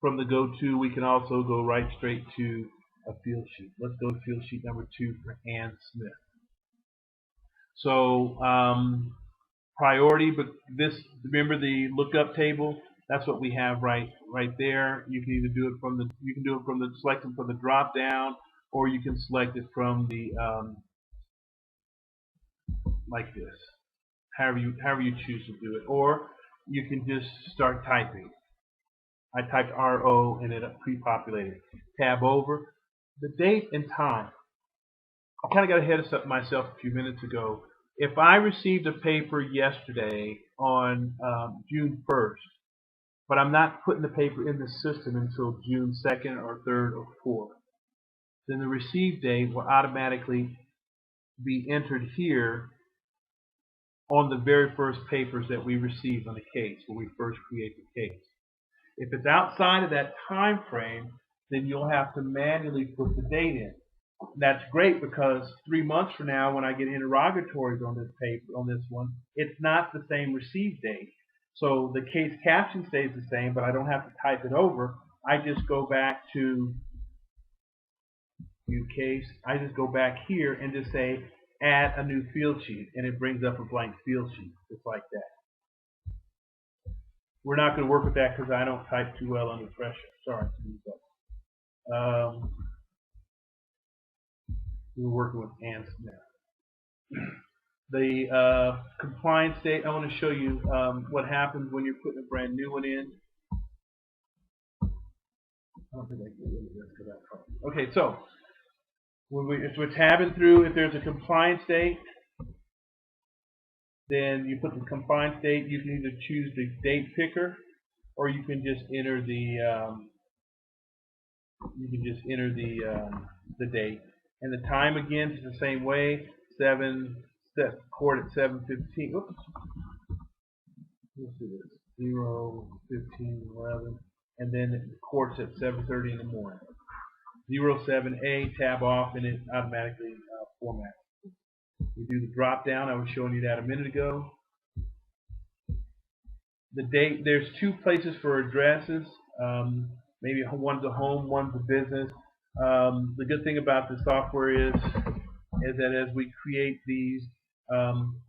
from the go-to, we can also go right straight to a field sheet. Let's go to field sheet number 2 for Ann Smith. So priority, but this, remember the lookup table? That's what we have right there. You can either do it from the, select them from the drop down, or you can select it from the like this, however you choose to do it, or you can just start typing. I typed RO and it pre-populated. Tab over the date and time. I kind of got ahead of myself a few minutes ago. If I received a paper yesterday on June 1st, but I'm not putting the paper in the system until June 2nd or 3rd or 4th, then the receive date will automatically be entered here on the very first papers that we received on the case, when we first create the case. If it's outside of that time frame, then you'll have to manually put the date in. That's great, because 3 months from now, when I get interrogatories on this paper, on this one, it's not the same receive date. So the case caption stays the same, but I don't have to type it over. I just go back to new case. I just go back here and just say add a new field sheet, and it brings up a blank field sheet, just like that. We're not going to work with that because I don't type too well under pressure. Sorry. We're working with Ann Smith. The compliance date, I want to show you what happens when you're putting a brand new one in. I don't think I can get rid of this because I probably. Okay, so if we're tabbing through, if there's a compliance date, then you put the compliance date. You can either choose the date picker, or you can just enter the date. And the time again is the same way. Court at 7:15. Oops. Let's do this. 0, 15, 11, and then the court's at 7:30 in the morning. 07A, tab off, and it automatically formats. We do the drop down. I was showing you that a minute ago. The date. There's 2 places for addresses. Maybe one's a home, one's a business. The good thing about the software is that as we create these,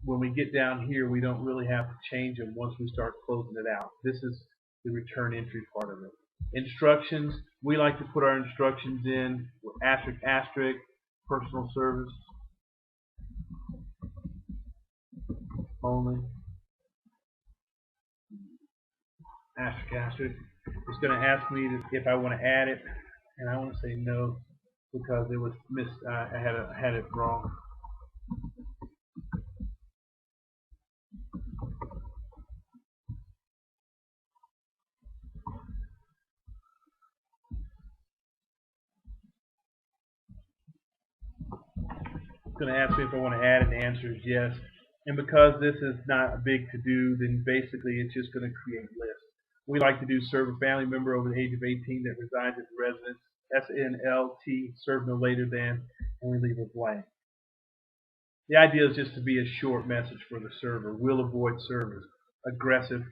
when we get down here, we don't really have to change them once we start closing it out. This is the return entry part of it. Instructions, we like to put our instructions in with asterisk, asterisk, personal service only, asterisk, asterisk. It's going to ask me if I want to add it, and I want to say no because it was missed. I had it wrong. It's going to ask me if I want to add it. The answer is yes. And because this is not a big to-do, then basically it's just going to create lists. We like to do serve a family member over the age of 18 that resides at the residence. SNLT, serve no later than, and we leave it blank. The idea is just to be a short message for the server. We'll avoid servers. Aggressive,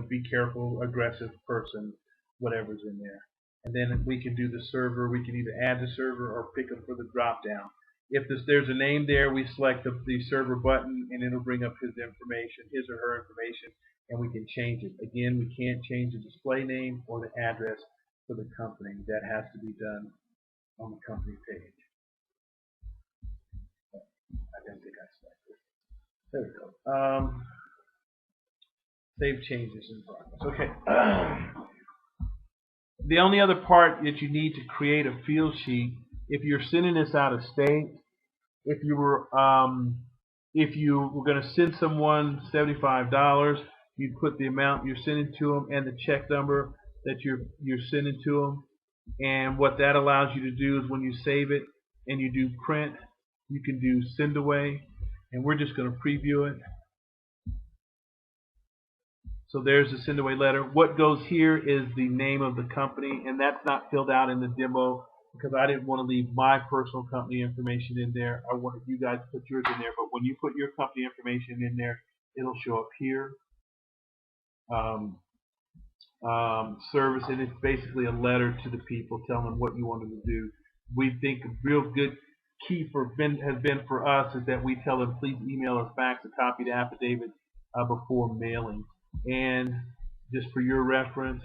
be careful, aggressive person, whatever's in there. And then we can do the server. We can either add the server or pick them for the drop down. If there's a name there, we select the server button, and it'll bring up his information, his or her information, and we can change it. Again, we can't change the display name or the address for the company. That has to be done on the company page. I don't think I selected it. There we go. Save changes in progress. Okay. The only other part that you need to create a field sheet, if you're sending this out of state, if you were going to send someone $75, you'd put the amount you're sending to them and the check number that you're sending to them. And what that allows you to do is when you save it and you do print, you can do send away, and we're just going to preview it. So there's the send away letter. What goes here is the name of the company, and that's not filled out in the demo because I didn't want to leave my personal company information in there. I wanted you guys to put yours in there, but when you put your company information in there, it'll show up here. service, and it's basically a letter to the people telling them what you want them to do. We think a real good key has been for us is that we tell them please email or fax a copy of the affidavit before mailing. And just for your reference,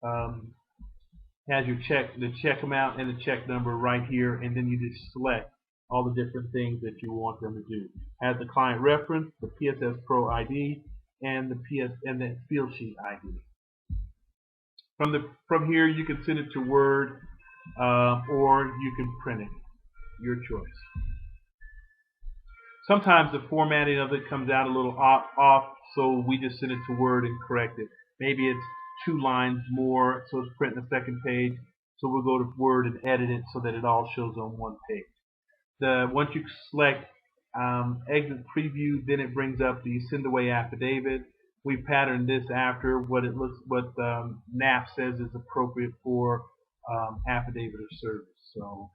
has your the check amount and the check number right here, and then you just select all the different things that you want them to do. Has the client reference, the PSS Pro ID, and the field sheet ID. From here, you can send it to Word, or you can print it. Your choice. Sometimes the formatting of it comes out a little off, so we just send it to Word and correct it. Maybe it's 2 lines more, so it's printing the second page. So we'll go to Word and edit it so that it all shows on one page. Once you select exit preview, then it brings up the send away affidavit. We patterned this after what NAF says is appropriate for affidavit of service. So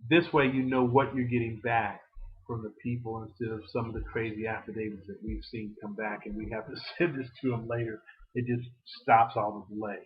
this way you know what you're getting back from the people instead of some of the crazy affidavits that we've seen come back and we have to send this to them later. It just stops all the delay.